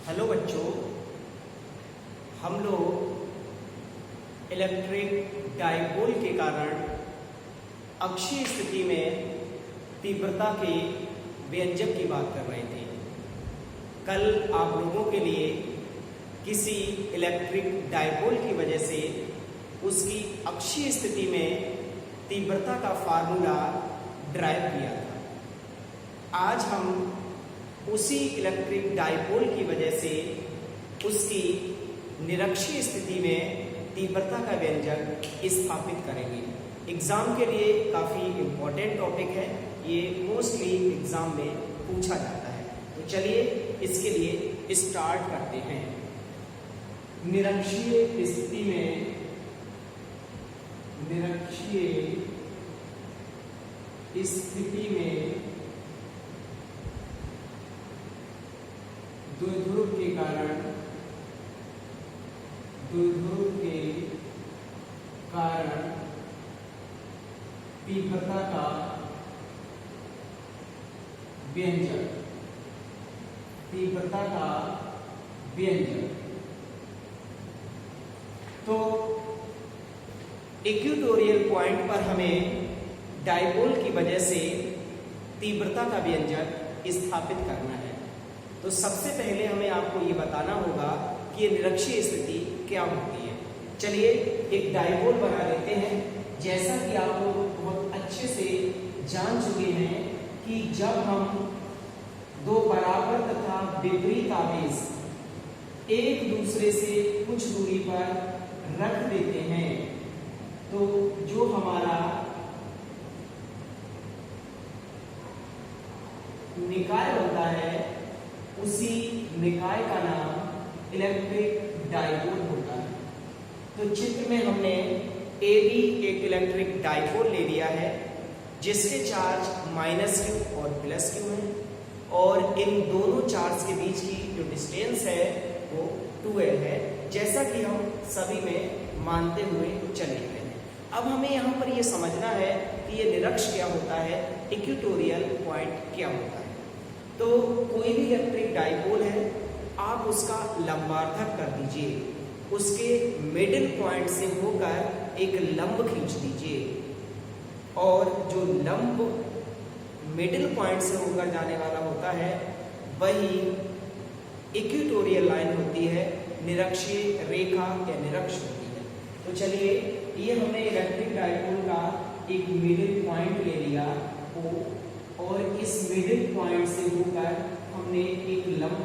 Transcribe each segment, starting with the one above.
Hello बच्चों, हम लोग इलेक्ट्रिक डाइपोल के कारण अक्षीय स्थिति में तीव्रता के व्यंजक की बात कर रहे थे। कल आप लोगों के लिए किसी इलेक्ट्रिक डाइपोल की वजह से उसकी अक्षीय स्थिति में तीव्रता का फार्मूला ड्राइव किया था। आज हम उसी इलेक्ट्रिक डाइपोल की वजह से उसकी निरक्षीय स्थिति में तीव्रता का व्यंजक स्थापित करेंगे। एग्जाम के लिए काफ़ी इम्पोर्टेंट टॉपिक है, ये मोस्टली एग्जाम में पूछा जाता है। तो चलिए इसके लिए स्टार्ट करते हैं। निरक्षीय स्थिति में द्विध्रुव के कारण तीव्रता का व्यंजक। तो इक्वेटोरियल पॉइंट पर हमें डाइपोल की वजह से तीव्रता का व्यंजक स्थापित करना है। तो सबसे पहले हमें आपको ये बताना होगा कि ये निरक्षीय स्थिति क्या होती है। चलिए एक डाइपोल बना लेते हैं। जैसा कि आप लोग बहुत अच्छे से जान चुके हैं कि जब हम दो बराबर तथा विपरीत आवेश एक दूसरे से कुछ दूरी पर रख देते हैं तो जो हमारा निकाय होता है उसी निकाय का नाम इलेक्ट्रिक डाइपोल होता है। तो चित्र में हमने AB एक इलेक्ट्रिक डाइपोल ले लिया है जिसके चार्ज -Q और +Q है और इन दोनों चार्ज के बीच की जो डिस्टेंस है वो 2L है, जैसा कि हम सभी में मानते हुए चले गए हैं। अब हमें यहाँ पर ये समझना है कि ये निरक्ष क्या होता है, इक्वेटोरियल पॉइंट क्या होता है। तो कोई भी इलेक्ट्रिक डाइपोल है, आप उसका लंबार्धक कर दीजिए, उसके मिडिल पॉइंट से होकर एक लंब खींच दीजिए और जो लंब मिडिल पॉइंट से होकर जाने वाला होता है वही इक्वेटोरियल लाइन होती है, निरक्षीय रेखा या निरक्ष होती है। तो चलिए ये हमने इलेक्ट्रिक डाइपोल का एक मिडिल पॉइंट ले लिया O और इस मिडिल पॉइंट से होकर हमने एक लंब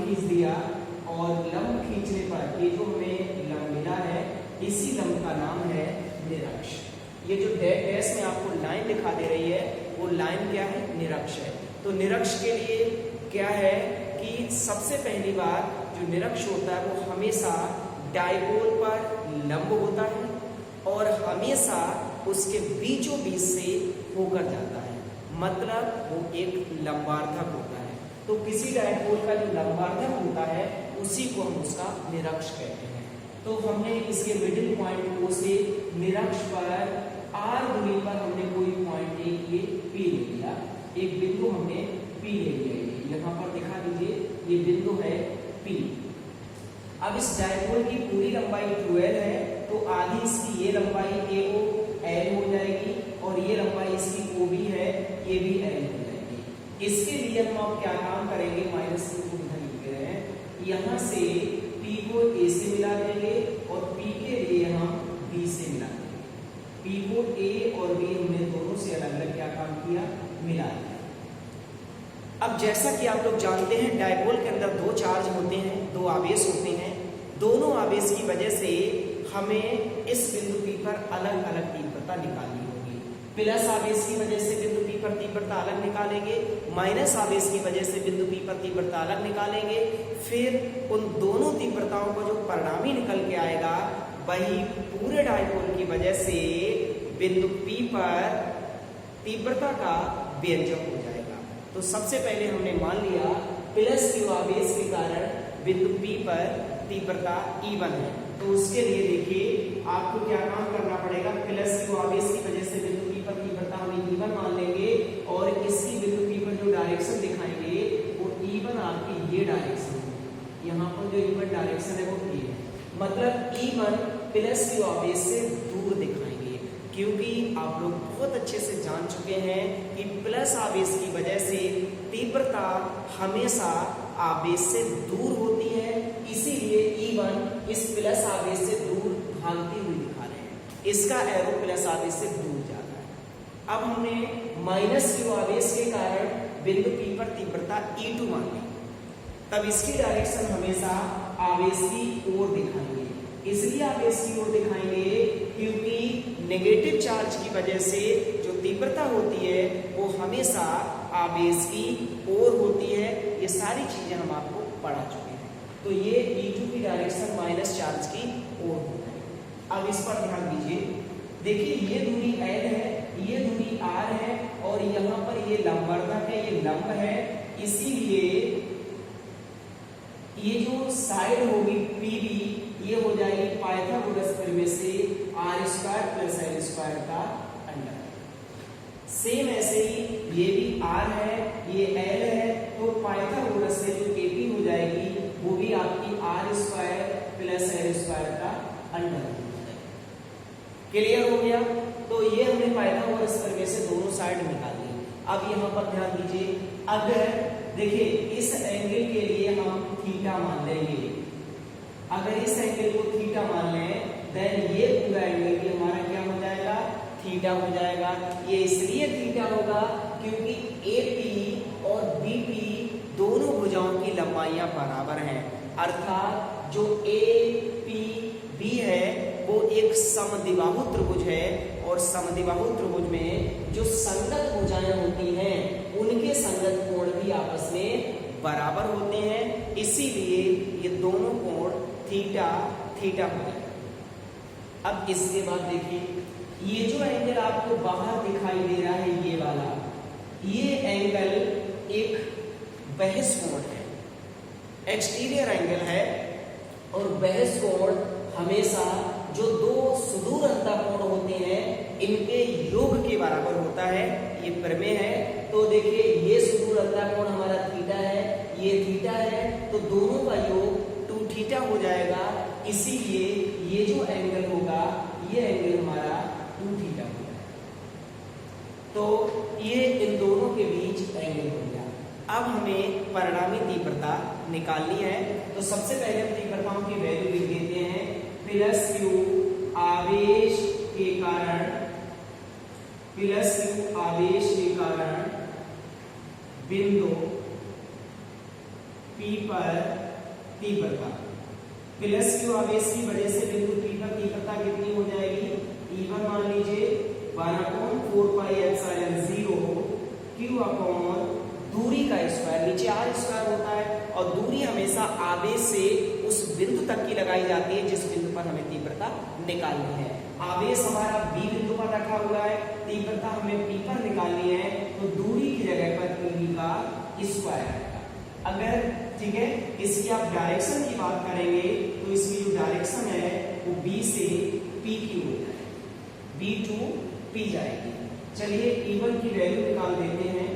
खींच दिया और लंब खींचने पर ये जो हमें लंब मिला है इसी लंब का नाम है निरक्ष। ये जो डैश में आपको लाइन दिखा दे रही है वो लाइन क्या है, निरक्ष है। तो निरक्ष के लिए क्या है कि सबसे पहली बार जो निरक्ष होता है वो हमेशा डाइपोल पर लंब होता है और हमेशा उसके बीचों बीच से होकर जाता है, मतलब वो एक लंबार्धक होता है। तो किसी डाइपोल का जो लंबार्धक होता है उसी को हम उसका निरक्ष कहते हैं। तो हमने इसके मिडिल पॉइंट O से निरक्ष पर R दूरी पर हमने कोई पॉइंट P ले लिया, एक बिंदु हमने P ले लिया। यहाँ पर दिखा दीजिए ये बिंदु है P। अब इस डाइपोल की पूरी लंबाई 2L है तो आधी इसकी ये लंबाई AO L हो जाएगी और ये लंबाई इसकी OB है, ये भी L हो जाएगी। इसके लिए हम अब क्या काम करेंगे, -Q को इधर लिख रहे हैं, यहाँ से P को A से मिला देंगे और P के लिए हम B से मिला देंगे। P को A और B हमने दोनों से अलग अलग क्या काम किया, मिला दिया। अब जैसा कि आप लोग जानते हैं डाइपोल के अंदर दो चार्ज होते हैं, दो आवेश होते हैं। दोनों आवेश की वजह से हमें इस बिंदु P पर अलग अलग तीव्रता निकालनी होगी। प्लस आवेश की वजह से बिंदु P पर तीव्रता अलग निकालेंगे, माइनस आवेश की वजह से बिंदु P पर तीव्रता अलग निकालेंगे। फिर उन दोनों तीव्रताओं को जो परिणामी निकल के आएगा वही पूरे डाइपोल की वजह से बिंदु P पर तीव्रता का व्यंजक हो जाएगा। तो सबसे पहले हमने मान लिया +Q आवेश के कारण बिंदु P पर तीव्रता E1 है। तो उसके लिए देखिए आपको क्या काम करना पड़ेगा, +Q आवेश की वजह से बिंदु P पर तीव्रता हम E1 मान लेंगे और इसकी बिंदु P पर जो डायरेक्शन दिखाएंगे वो E1 आपकी जो इवन डायरेक्शन है वो ए है, मतलब E1 प्लस क्यू आवेश से दूर दिखाएंगे, क्योंकि आप लोग बहुत अच्छे से जान चुके हैं कि प्लस आवेश की वजह से तीव्रता हमेशा आवेश से दूर होती है, इसीलिए E1 इस प्लस आवेश से दूर भागती हुई दिखा रहे हैं, इसका एरो प्लस आवेश से दूर जाता है। अब हमने माइनस क्यू आवेश के कारण बिंदु P पर तीव्रता E2 मान ली, तब इसकी डायरेक्शन हमेशा आवेश की ओर दिखाएंगे। इसलिए आवेश की ओर दिखाएंगे क्योंकि नेगेटिव चार्ज की वजह से जो तीव्रता होती है वो हमेशा आवेश की ओर होती है। ये सारी चीजें हम आपको पढ़ा चुके हैं। तो ये E2 की डायरेक्शन माइनस चार्ज की ओर होता है। अब इस पर ध्यान दीजिए, देखिए ये दूरी L है, ये दूरी R है और यहाँ पर ये लंबवर्धक है, ये लंब है, इसीलिए ये जो साइड होगी PB ये हो जाएगी पाइथागोरस प्रमेय से r² प्लस l² का अंडर। सेम ऐसे ही ये भी R है, ये L है, तो पाइथागोरस से जो KP हो जाएगी वो भी आपकी r² प्लस l² का अंडर। क्लियर हो गया? तो ये हमने पाइथागोरस प्रमेय से दोनों साइड निकाल ली। अब यहाँ पर ध्यान दीजिए, अगर देखिए इस एंगल के लिए हम थीटा मान लेंगे, अगर इस एंगल को थीटा मान लें देन ये पूरा एंगल भी हमारा क्या हो जाएगा, थीटा हो जाएगा। ये इसलिए थीटा होगा क्योंकि AP और BP दोनों भुजाओं की लंबाइयां बराबर हैं, अर्थात जो APB है वो एक समद्विबाहु त्रिभुज है और समद्विबाहु त्रिभुज में जो संगत भुजाएं होती हैं उनके संगत कोण भी आपस में बराबर होते हैं, इसीलिए ये दोनों कोण थीटा थीटा हो जाएगा। अब इसके बाद देखिए, ये जो एंगल आपको बाहर दिखाई दे रहा है ये वाला, ये एंगल एक बहस कोण है, एक्सटीरियर एंगल है, और बहस कोण हमेशा जो दो सुदूर अंतःकोण होते हैं इनके योग के बराबर होता है, ये प्रमेय है। तो देखिए ये सुदूर अंतःकोण हमारा थीटा है, ये थीटा है, तो दोनों का योग 2 थीटा हो जाएगा, इसीलिए ये जो एंगल होगा ये एंगल हमारा 2 थीटा हो जाएगा। तो ये इन दोनों के बीच एंगल हो गया। अब हमें परिणामी तीव्रता निकालनी है, तो सबसे पहले हम तीव्रताओं की वैल्यू लिख देते हैं। प्लस Q आवेश के कारण, प्लस Q आवेश के कारण बिंदु P पर तीव्रता, प्लस Q आवेश की वजह से बिंदु P पर तीव्रता कितनी हो जाएगी, E1 मान लीजिए 1/4πε0 Q अपॉन दूरी का स्क्वायर, नीचे r² होता है, और दूरी हमेशा आवेश से उस बिंदु तक की लगाई जाती है जिस बिंदु पर हमें तीव्रता निकालनी है। आवेश हमारा B बिंदु पर रखा हुआ है, तीव्रता हमें P पर निकालनी है, तो दूरी की जगह पर PB का स्क्वायर आएगा। अगर ठीक है इसकी आप डायरेक्शन की बात करेंगे तो इसकी जो डायरेक्शन है वो B से P की हो जाएगी, B to P जाएगी। चलिए E1 की वैल्यू निकाल देते हैं,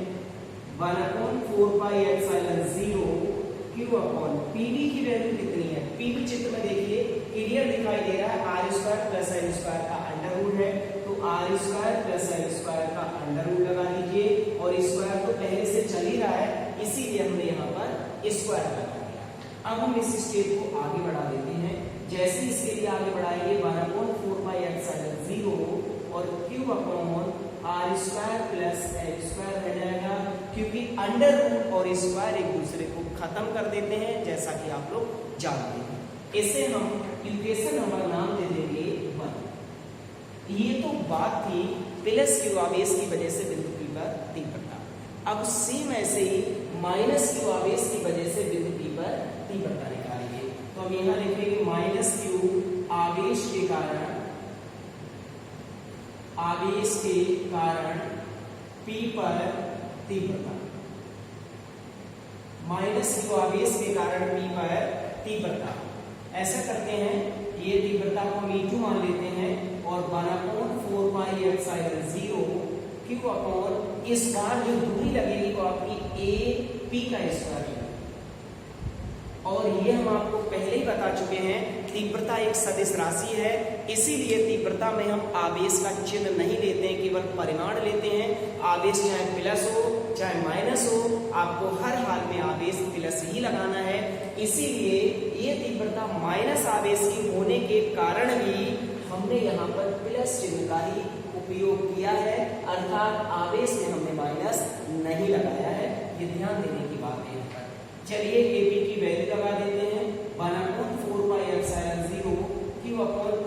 1/4πε0 Q अपॉन PB की वैल्यू कितनी है, PB चित्र में देखिए क्लियर दिखाई दे रहा है, r² प्लस l² का अंडर रूट है, तो r² प्लस l² का अंडर रूट लगा दीजिए, और स्क्वायर तो पहले से चल ही रहा है इसीलिए हमने यहाँ पर स्क्वायर लगा दिया। अब हम इस स्टेप को आगे बढ़ा देते हैं, जैसे इसके लिए आगे बढ़ाएंगे 1/4πε0 और Q upon r² plus l² रह जाएगा, क्योंकि अंडर रूट और स्क्वायर एक दूसरे को खत्म कर देते हैं जैसा कि आप लोग जानते हैं। इसे हम इक्वेशन नंबर नाम दे देंगे 1। ये तो बात थी प्लस Q आवेश की वजह से बिंदु P पर तीव्रता। अब सेम ऐसे ही माइनस Q आवेश की वजह से बिंदु P पर तीव्रता निकालेंगे, तो हम यहाँ लिखेंगे माइनस Q आवेश के कारण, आवेश के कारण P पर तीव्रता, माइनस Q आवेश के कारण P पर तीव्रता। ऐसा करते हैं, ये तीव्रता को हम E2 मान लेते हैं और 1/4πε0 Q अपॉन इस बार जो दूरी लगेगी वो आपकी AP का स्क्वायर है, और ये हम आपको पहले ही बता चुके हैं, तीव्रता एक सदिश राशि है, इसीलिए तीव्रता में हम आवेश का चिन्ह नहीं लेते हैं, केवल परिमाण लेते हैं। आवेश चाहे प्लस हो चाहे माइनस हो, आपको हर हाल में आवेश प्लस ही लगाना है। इसीलिए ये तीव्रता माइनस आवेश की होने के कारण भी हमने यहाँ पर प्लस चिन्ह का ही उपयोग किया है, अर्थात आवेश में हमने माइनस नहीं लगाया है। ये ध्यान देने की बात है यहाँ पर। चलिए एपी की वैल्यू लगा देते हैं, 1/4πε0 Q/,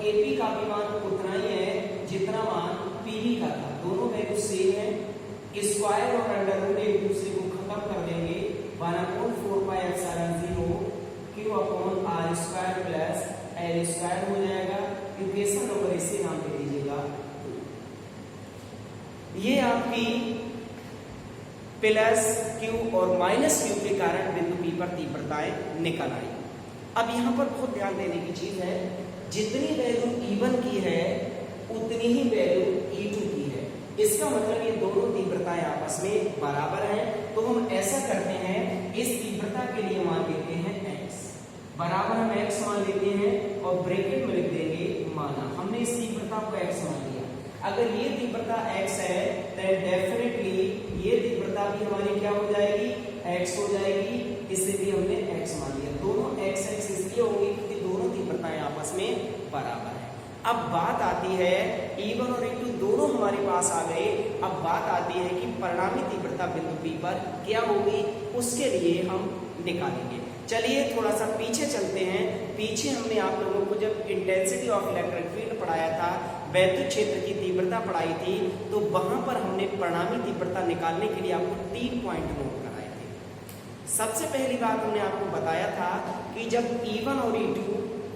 एपी का भी मान उतना ही है जितना मान पीवी का था, दोनों वैल्यू सेम है। स्क्वायर और अंडर रूट एक दूसरे को खत्म कर देंगे, 1/4πε0 Q/r² प्लस l² हो जाएगा। इक्वेशन नंबर इसे नाम दे दीजिएगा। ये आपकी प्लस Q और माइनस Q के कारण बिंदु P पर तीव्रताएं निकल आई। अब यहाँ पर बहुत ध्यान देने की चीज है, जितनी वैल्यू E1 की है उतनी ही वैल्यू E2 की है। इसका मतलब ये दोनों तीव्रताएं आपस में बराबर हैं। तो हम ऐसा करते हैं, इस तीव्रता के लिए मान लेते हैं x बराबर, हम x मान लेते हैं और ब्रैकेट में लिख देंगे माना। हमने इस तीव्रता को x मान लिया। अगर ये तीव्रता x है तो डेफिनेटली ये तीव्रता भी हमारी क्या हो जाएगी, x हो जाएगी। इसे भी हमने x मान लिया। दोनों x इसलिए होंगे क्योंकि दोनों तीव्रताएं आपस में बराबर है। अब बात आती है, E1 और E2 दोनों हमारे पास आ गए। अब बात आती है कि परिणामी तीव्रता बिंदु P पर क्या होगी, उसके लिए हम निकालेंगे। चलिए थोड़ा सा पीछे चलते हैं। पीछे हमने आप लोगों को जब इंटेंसिटी ऑफ इलेक्ट्रिक फील्ड पढ़ाया था, वैद्युत क्षेत्र की तीव्रता पढ़ाई थी, तो वहां पर हमने परिणामी तीव्रता निकालने के लिए आपको 3 पॉइंट नोट कराए थे। सबसे पहली बात हमने आपको बताया था कि जब E1 और E2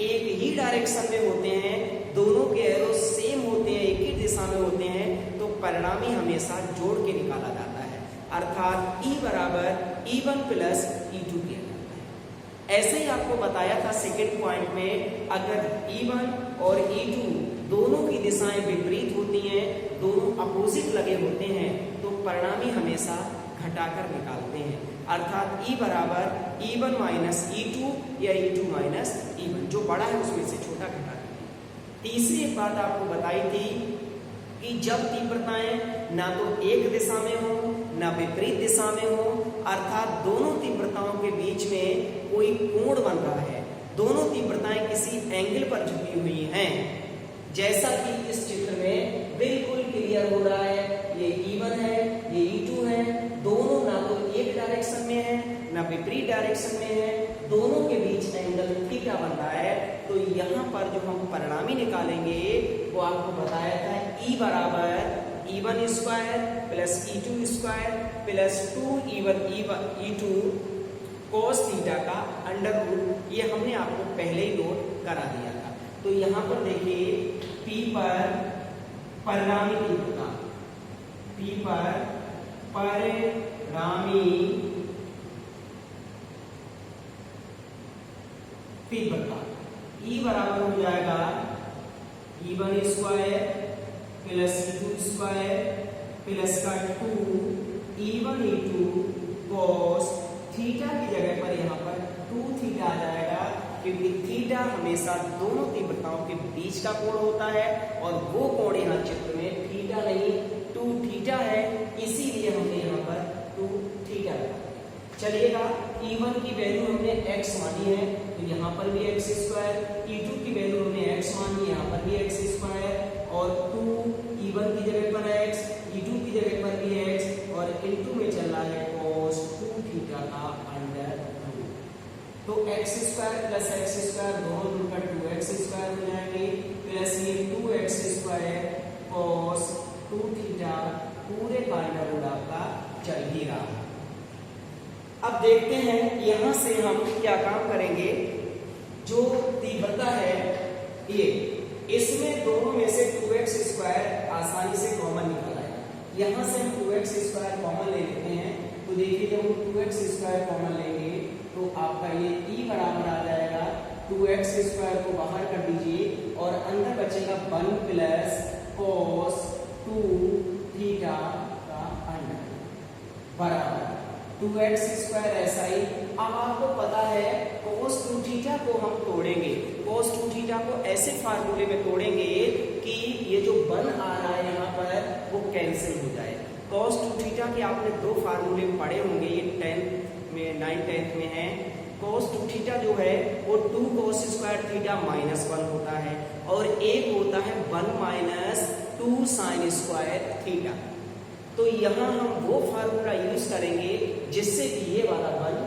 एक ही डायरेक्शन में होते हैं, दोनों के एरो सेम होते हैं, एक ही दिशा में होते हैं, तो परिणामी हमेशा जोड़ के निकाला जाता है, अर्थात E बराबर E1 प्लस E2 किया जाता है। ऐसे ही आपको बताया था सेकेंड पॉइंट में, अगर E1 और E2 दोनों की दिशाएं विपरीत होती हैं, दोनों अपोजिट लगे होते हैं, तो परिणामी हमेशा घटाकर निकालते हैं, अर्थात E बराबर E1 माइनस E2 या E2 माइनस E1, जो बड़ा है उसमें से छोटा घटा देंगे। तीसरी एक बात आपको बताई थी कि जब तीव्रताएं ना तो एक दिशा में हो ना विपरीत दिशा में हो, अर्थात दोनों तीव्रताओं के बीच में कोई कोण बन रहा है, दोनों तीव्रताएं किसी एंगल पर झुकी हुई हैं, जैसा कि इस चित्र में बिल्कुल क्लियर हो रहा है। ये E1 है, ये E2 है, दोनों ना तो एक डायरेक्शन में है ना विपरीत डायरेक्शन में है, दोनों के बीच एंगल थीटा बन रहा है। तो यहाँ पर जो हम परिणामी निकालेंगे वो आपको बताया था, E बराबर E1 square plus E2 square plus 2E1 E2 cos theta का अंडर रूट, ये हमने आपको पहले ही नोट करा दिया था। तो यहाँ पर देखिए P पर परिणामी तीव्रता, P पर परिणामी तीव्रता E बराबर हो जाएगा E1 square plus E2 square plus का 2E1 E2 cos थीटा की जगह पर यहाँ पर 2 थीटा आ जाएगा, क्योंकि थीटा हमेशा दोनों तीव्रताओं के बीच का कोण होता है और वो कोण यहाँ चित्र में थीटा नहीं 2 थीटा है, इसीलिए हमने यहाँ पर 2 थीटा रखा। चलिएगा E1 की वैल्यू हमने x मानी है, तो यहाँ पर भी x स्क्वायर, E2 की वैल्यू हमने x मानी, यहाँ पर भी x स्क्वायर, और 2 E1 की जगह पर x, E2 की जगह पर भी x, और इनटू में चल रहा है cos 2 थीटा का अंडर रूट। तो x square plus x square दोनों मिलकर 2x स्क्वायर हो जाएंगे, प्लस ये 2x स्क्वायर cos 2 थीटा पूरे का अंडर रूट आपका चल ही रहा है। अब देखते हैं यहां से हम क्या काम करेंगे। जो तीव्रता है ये, इसमें दोनों में से 2x स्क्वायर आसानी से कॉमन निकल आएगा। यहां से हम 2x स्क्वायर कॉमन ले लेते हैं, तो देखिए जब हम 2x स्क्वायर कॉमन लेंगे तो आपका ये E बराबर आ जाएगा 2x स्क्वायर को बाहर कर दीजिए और अंदर बचेगा 1 प्लस cos 2 थीटा का अंडर बराबर 2x स्क्वायर ऐसा ही। अब आपको पता है cos 2 थीटा को हम तोड़ेंगे, cos 2 थीटा को ऐसे फार्मूले में तोड़ेंगे कि ये जो 1 आ रहा है यहाँ पर वो कैंसिल हो जाए। cos 2 थीटा के आपने दो फार्मूले पढ़े होंगे, ये 10th में 9th 10th में है। cos 2 थीटा जो है वो 2 cos स्क्वायर थीटा -1 होता है और एक होता है 1 माइनस 2 sin स्क्वायर थीटा। तो यहाँ हम वो फार्मूला यूज करेंगे जिससे कि ये वाला 1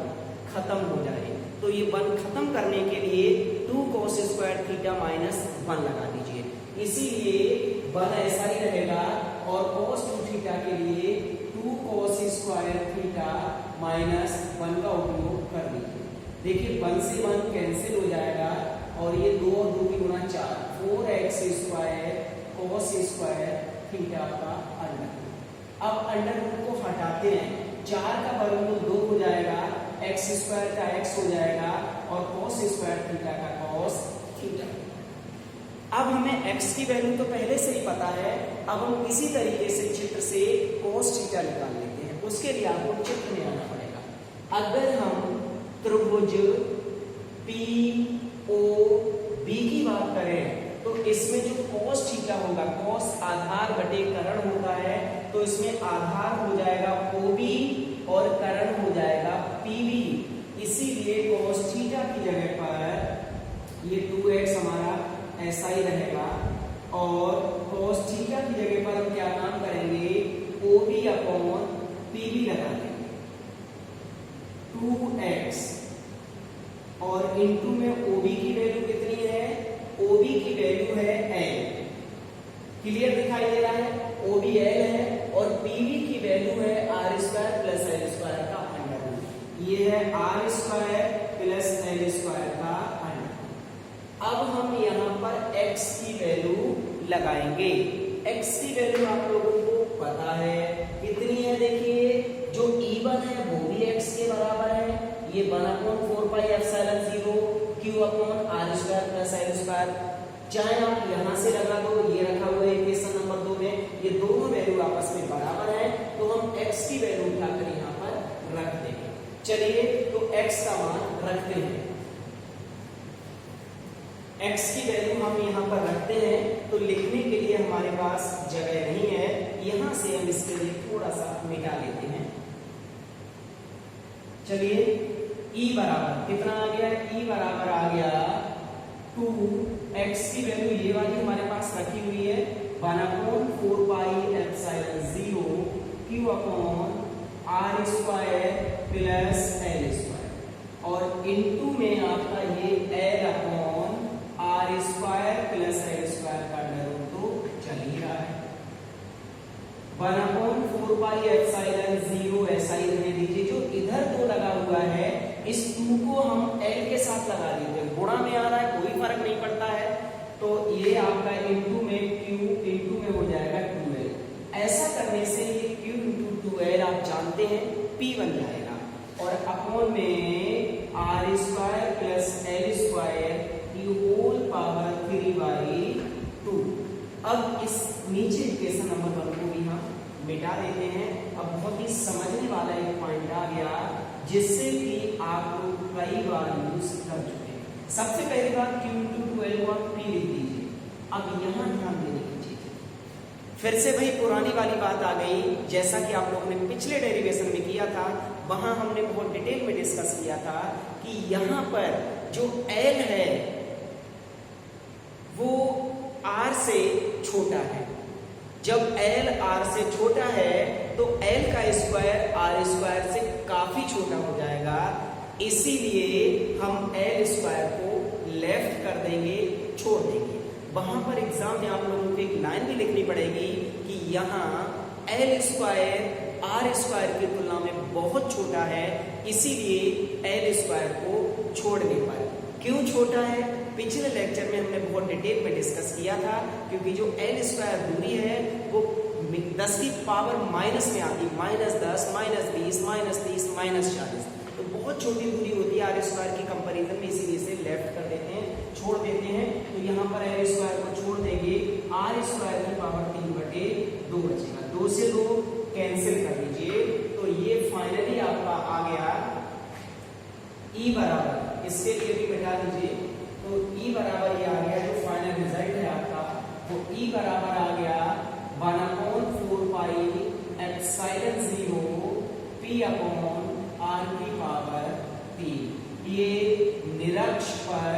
खत्म हो जाए। तो ये 1 खत्म करने के लिए 2 cos स्क्वायर थीटा -1 लगा दीजिए, इसीलिए 1 ऐसा ही रहेगा और cos 2 थीटा के लिए 2 cos स्क्वायर थीटा -1 का उपयोग कर दीजिए। देखिए 1 से 1 कैंसिल हो जाएगा और ये 2 और 2 की गुणा 4, 4x square cos square theta का अंडर। अब अंडर रूट को हटाते हैं, 4 का वर्गमूल 2 हो जाएगा, x स्क्वायर का x हो जाएगा और cos स्क्वायर थीटा का cos थीटा। अब हमें x की वैल्यू तो पहले से ही पता है, अब हम इसी तरीके से चित्र से cos थीटा निकाल लेते हैं। उसके लिए आपको चित्र में आना पड़ेगा। अगर हम त्रिभुज POB की बात करें तो इसमें जो cos थीटा होगा, cos आधार बटे करण होता है, तो इसमें आधार हो जाएगा OB और करण हो जाएगा PB। इसीलिए cos थीटा की जगह पर ये 2x हमारा ऐसा ही रहेगा और cos थीटा की जगह पर हम क्या काम करेंगे, OB अपॉन PB लगा देंगे, 2x और इनटू में OB की वैल्यू कितनी है, OB की वैल्यू है L। क्लियर दिखाई दे रहा है, OB L है और PB की वैल्यू है r square plus L square का अंडर। ये है r square plus L square का अंडर। अब हम यहाँ पर x की वैल्यू लगाएंगे। x की वैल्यू आप लोगों को पता है कितनी है, देखिए जो E1 है वो भी x के बराबर है, ये 1/4 pi epsilon 0 q upon r square plus L square. चाहे आप यहाँ से लगा दो, ये रखा हुआ है इक्वेशन नंबर 2 में, ये दोनों वैल्यू आपस में बराबर है, तो हम x की वैल्यू उठाकर यहाँ पर रख देंगे। चलिए तो x का मान रखते हैं, x की वैल्यू हम यहाँ पर रखते हैं। तो लिखने के लिए हमारे पास जगह नहीं है, यहाँ से हम इसके लिए थोड़ा सा मिटा लेते हैं। चलिए E बराबर कितना आ गया, E बराबर आ गया 2x की वैल्यू ये वाली हमारे पास रखी हुई है 1/4 pi epsilon 0 q upon r square plus L square और इनटू में आपका ये L upon r square plus L square का अंडर तो चल ही रहा है। 1/4 पाई एप्सिलॉन 0 ऐसा ही रहने दीजिए। जो इधर 2 लगा हुआ है इस 2 को हम L के साथ लगा देते हैं, गुणा में आ रहा है कोई फर्क नहीं पड़ता है, तो ये आपका इनटू में q इनटू में हो जाएगा 2L। ऐसा करने से ये q इंटू 2L आप जानते हैं P बन जाएगा और अपॉन में r square plus L square की होल पावर 3/2। अब इस नीचे इक्वेशन नंबर 1 को भी हम मिटा देते हैं। अब बहुत ही समझने वाला एक पॉइंट आ गया जिससे कि आप लोग कई बार यूज कर चुके हैं। सबसे पहली बात q इंटू 2L को आप P लिख दीजिए। अब यहाँ ध्यान देने की चीज है, फिर से वही पुरानी वाली बात आ गई, जैसा कि आप लोगों ने पिछले डेरिवेशन में किया था, वहां हमने बहुत डिटेल में डिस्कस किया था कि यहाँ पर जो L है वो R से छोटा है। जब L R से छोटा है तो L का स्क्वायर R स्क्वायर से काफी छोटा हो जाएगा, इसीलिए हम L स्क्वायर को लेफ्ट कर देंगे, छोड़ देंगे। वहां पर एग्जाम में आप लोगों को एक लाइन भी लिखनी पड़ेगी कि यहाँ L स्क्वायर R स्क्वायर की तुलना में बहुत छोटा है, इसीलिए L स्क्वायर को छोड़ने पर। क्यों छोटा है, पिछले लेक्चर में हमने बहुत डिटेल में डिस्कस किया था, क्योंकि जो L स्क्वायर दूरी है वो 10 की पावर माइनस में आती है, -10, -20, -30, -40, तो बहुत छोटी दूरी होती है R स्क्वायर की कंपैरिजन में, इसीलिए इसे लेफ्ट कर देते हैं, छोड़ देते हैं। तो यहाँ पर L स्क्वायर को छोड़ देंगे, R स्क्वायर की पावर 3/2 बचेगा, 2 से 2 कैंसिल कर लीजिए, तो ये फाइनली आपका इसके लिए भी मिटा दीजिए। तो E बराबर ये आ गया, जो फाइनल रिजल्ट है आपका वो E बराबर आ गया 1/4 pi epsilon 0 P upon R की पावर 3। ये निरक्ष पर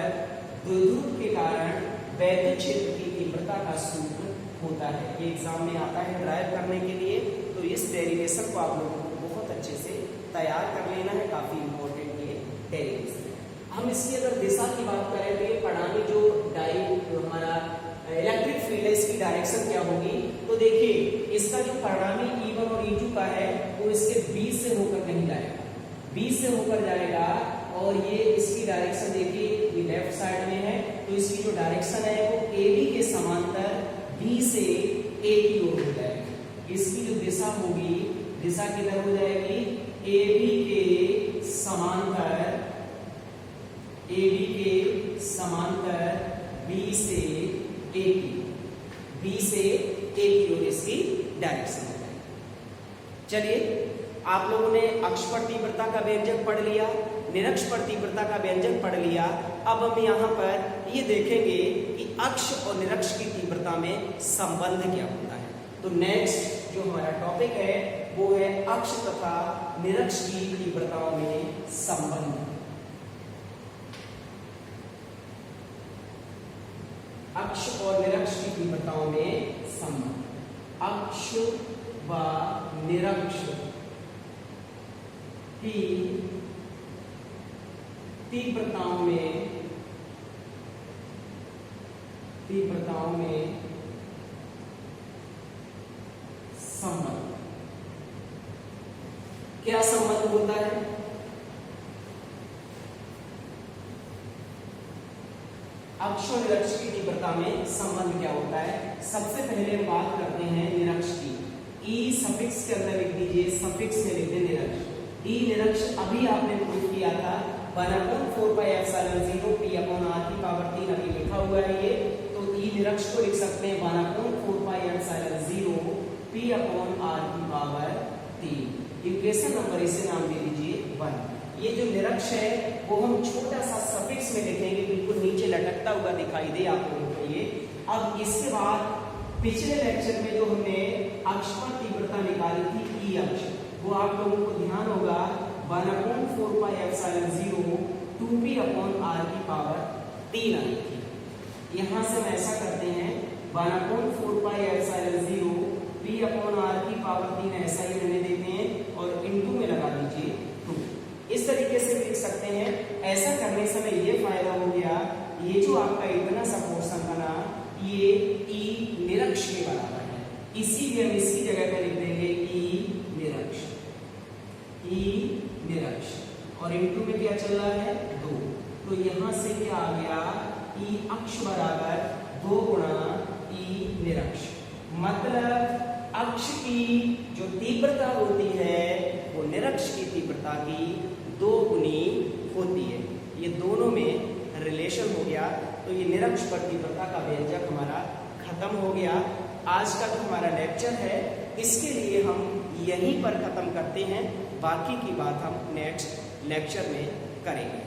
द्विध्रुव के कारण वैद्युत क्षेत्र की तीव्रता का सूत्र होता है। ये एग्जाम में आता है ड्राइव करने के लिए, तो इस डेरिवेशन को आप लोगों को बहुत अच्छे से तैयार कर लेना है, काफी इंपॉर्टेंट ये डेरिवेशन है। हम इसकी अगर दिशा की बात करें तो ये परिणामी जो हमारा इलेक्ट्रिक फील्ड है इसकी डायरेक्शन क्या होगी, तो देखिए इसका जो परिणामी E1 और E2 का है वो इसके बीच से होकर नहीं जाएगा, बीच से होकर जाएगा और ये इसकी डायरेक्शन देखिए ये लेफ्ट साइड में है, तो इसकी जो डायरेक्शन है वो AB के समांतर B से A की ओर हो जाएगी। इसकी जो दिशा होगी, दिशा किधर हो जाएगी, AB के समांतर B से A की ओर इसकी डायरेक्शन हो जाएगी। चलिए आप लोगों ने अक्ष पर तीव्रता का व्यंजक पढ़ लिया, निरक्ष पर तीव्रता का व्यंजक पढ़ लिया। अब हम यहाँ पर ये देखेंगे कि अक्ष और निरक्ष की तीव्रता में संबंध क्या होता है। तो नेक्स्ट जो हमारा टॉपिक है वो है अक्ष तथा निरक्ष की तीव्रताओं में संबंध। अक्ष और निरक्ष की तीव्रताओं में संबंध। अक्ष व निरक्ष की तीव्रताओं में संबंध। क्या संबंध होता है? अक्ष और निरक्ष की तीव्रता में संबंध क्या होता है? सबसे पहले हम बात करते हैं निरक्ष की। E सफिक्स के अंदर लिख दीजिए, सफिक्स में लिख दे निरक्ष। E निरक्ष अभी आपने प्रूफ किया था 1/4 pi epsilon 0 P upon R की पावर 3 अभी लिखा हुआ है ये, तो E निरक्ष को लिख सकते हैं 1/4 pi epsilon 0 P upon R की पावर 3। इक्वेशन नंबर इसे नाम दे दीजिए 1। ये जो निरक्ष है वो हम छोटा सा सफिक्स में लिखेंगे, बिल्कुल नीचे लटकता हुआ दिखाई दे आप लोगों को ये। अब इसके बाद पिछले लेक्चर में जो हमने अक्ष पर तीव्रता निकाली थी E अक्ष, वो आप लोगों को ध्यान होगा 1/4 pi epsilon 0 2P upon R की पावर 3 आई थी। यहाँ से हम ऐसा करते हैं 1/4 pi epsilon 0 P upon R की पावर 3 ऐसा ही रहने देते हैं और इनटू में लगा दीजिए 2। इस तरीके से लिख सकते हैं। ऐसा करने से हमें ये फायदा हो गया, ये जो आपका इतना सा पोर्शन बना ये E निरक्ष के बराबर है, इसीलिए हम इसकी जगह पे लिख देंगे E निरक्ष। E निरक्ष और इनटू में क्या चल रहा है 2, तो यहाँ से क्या आ गया E अक्ष बराबर 2 गुणा E निरक्ष। मतलब अक्ष की जो तीव्रता होती है वो निरक्ष की तीव्रता की 2 गुनी होती है। ये दोनों में रिलेशन हो गया, तो ये निरक्ष पर तीव्रता का व्यंजक हमारा खत्म हो गया। आज का जो हमारा लेक्चर है इसके लिए हम यहीं पर खत्म करते हैं, बाकी की बात हम नेक्स्ट लेक्चर में करेंगे।